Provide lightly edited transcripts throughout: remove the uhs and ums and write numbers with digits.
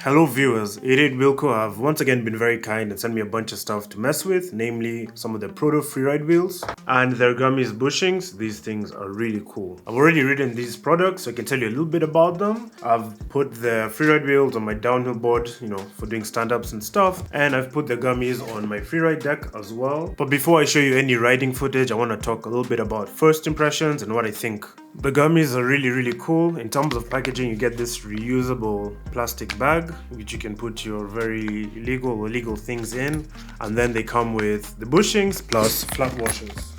Hello viewers, 88 Wilco have once again been very kind and sent me a bunch of stuff to mess with, namely some of the proto freeride wheels and their gummies bushings. These things are really cool. I've already ridden these products, so I can tell you a little bit about them. I've put the freeride wheels on my downhill board, for doing stand-ups and stuff, and I've put the gummies on my freeride deck as well. But before I show you any riding footage, I want to talk a little bit about first impressions and what I think. The gummies are really cool. In terms of packaging, you get this reusable plastic bag which you can put your very illegal things in, and then they come with the bushings plus flat washers.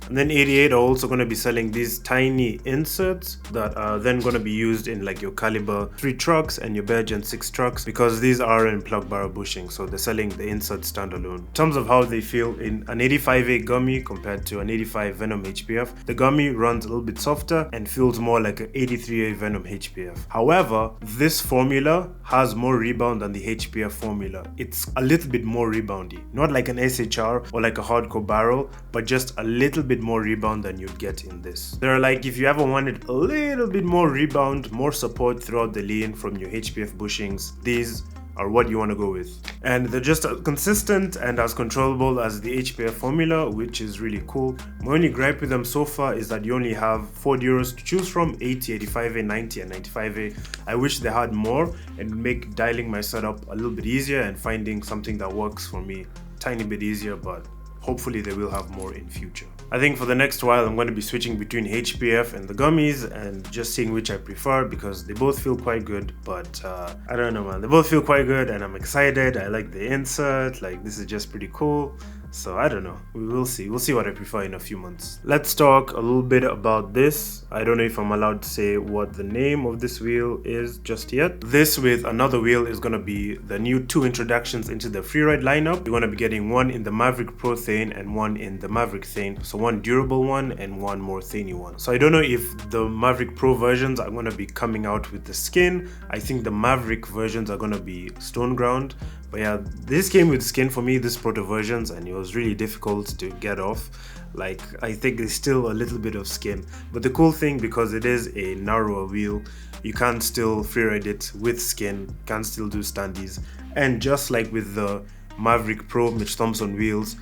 And then 88 are also going to be selling these tiny inserts that are then going to be used in like your caliber 3 trucks and your Bear Gen 6 trucks, because these are in plug barrel bushing, so they're selling the insert standalone. In terms of how they feel in an 85A gummy compared to an 85 Venom HPF, the gummy runs a little bit softer and feels more like an 83A Venom HPF. However, this formula has more rebound than the HPF formula. It's a little bit more reboundy, not like an SHR or like a hardcore barrel, but just a little bit more rebound than you'd get in this. They're like, if you ever wanted a little bit more rebound, more support throughout the lane from your HPF bushings, these are what you want to go with. And they're just as consistent and as controllable as the HPF formula, which is really cool. My only gripe with them so far is that you only have 4 euros to choose from: 80, 85A, 90 and 95A. I wish they had more and make dialing my setup a little bit easier and finding something that works for me a tiny bit easier, but hopefully they will have more in future. I think for the next while I'm going to be switching between HPF and the gummies and just seeing which I prefer, because they both feel quite good. But I don't know, man, they both feel quite good and I'm excited. I like the insert, like this is just pretty cool. So I don't know, we'll see what I prefer in a few months. Let's talk a little bit about this. I don't know if I'm allowed to say what the name of this wheel is just yet. This with another wheel is going to be the new 2 introductions into the freeride lineup. You're going to be getting one in the Maverick Pro Thane and one in the Maverick Thane. So one durable one and one more thinny one. So I don't know if the Maverick Pro versions are going to be coming out with the skin. I think the Maverick versions are going to be stone ground. But yeah, this came with skin for me, this proto versions, and it was really difficult to get off. Like, I think there's still a little bit of skin. But the cool thing, because it is a narrower wheel, you can still freeride it with skin, can still do standees. And just like with the Maverick Pro Mitch Thompson wheels,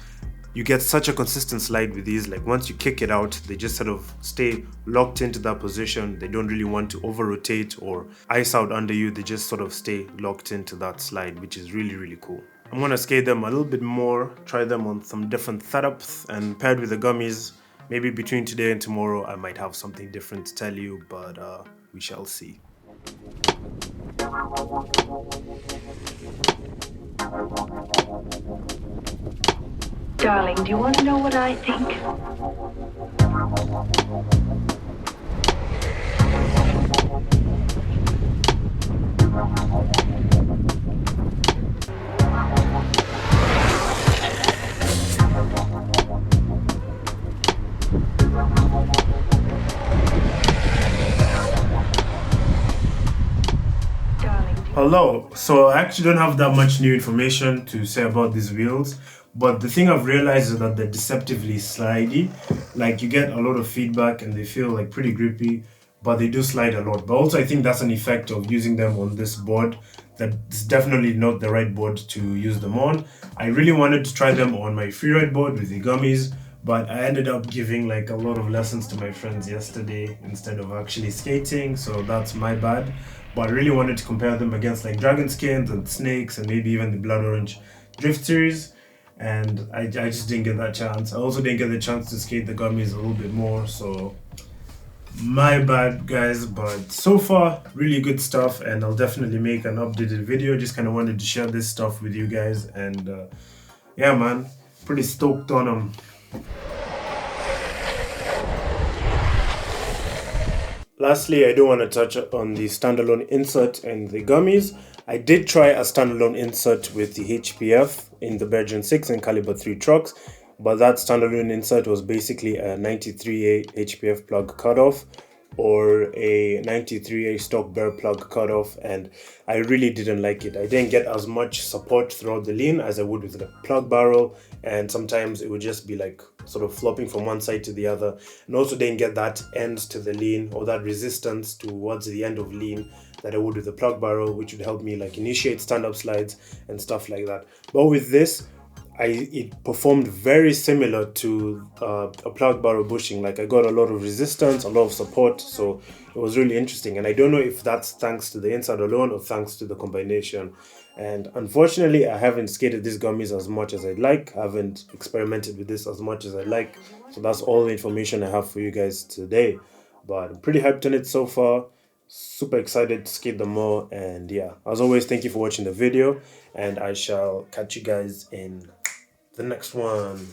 you get such a consistent slide with these. Like once you kick it out, they just sort of stay locked into that position. They don't really want to over rotate or ice out under you. They just sort of stay locked into that slide, which is really cool. I'm gonna skate them a little bit more, try them on some different setups, and paired with the gummies, maybe between today and tomorrow I might have something different to tell you, but we shall see. Darling, do you want to know what I think? Hello, so I actually don't have that much new information to say about these wheels, but the thing I've realized is that they're deceptively slidey. Like you get a lot of feedback and they feel like pretty grippy, but they do slide a lot. But also I think that's an effect of using them on this board. That's definitely not the right board to use them on. I really wanted to try them on my freeride board with the gummies, but I ended up giving like a lot of lessons to my friends yesterday instead of actually skating, so that's my bad. But I really wanted to compare them against like Dragon Skins and Snakes and maybe even the Blood Orange Drift Series, and I just didn't get that chance. I also didn't get the chance to skate the gummies a little bit more, so my bad guys. But so far really good stuff, and I'll definitely make an updated video. Just kind of wanted to share this stuff with you guys, and yeah man, pretty stoked on them. Lastly, I do want to touch on the standalone insert and the gummies. I did try a standalone insert with the HPF in the Bear Gen 6 and caliber 3 trucks, but that standalone insert was basically a 93A HPF plug cutoff, or a 93A stock bare plug cutoff, and I really didn't like it. I didn't get as much support throughout the lean as I would with the plug barrel, and sometimes it would just be like sort of flopping from one side to the other, and also didn't get that end to the lean or that resistance towards the end of lean that I would with the plug barrel, which would help me like initiate stand-up slides and stuff like that. But with this, it performed very similar to a plug barrel bushing. Like I got a lot of resistance, a lot of support, so it was really interesting. And I don't know if that's thanks to the inside alone or thanks to the combination. And unfortunately, I haven't skated these gummies as much as I'd like. I haven't experimented with this as much as I'd like. So that's all the information I have for you guys today. But I'm pretty hyped on it so far. Super excited to skate them more. And yeah, as always, thank you for watching the video. And I shall catch you guys in the next one.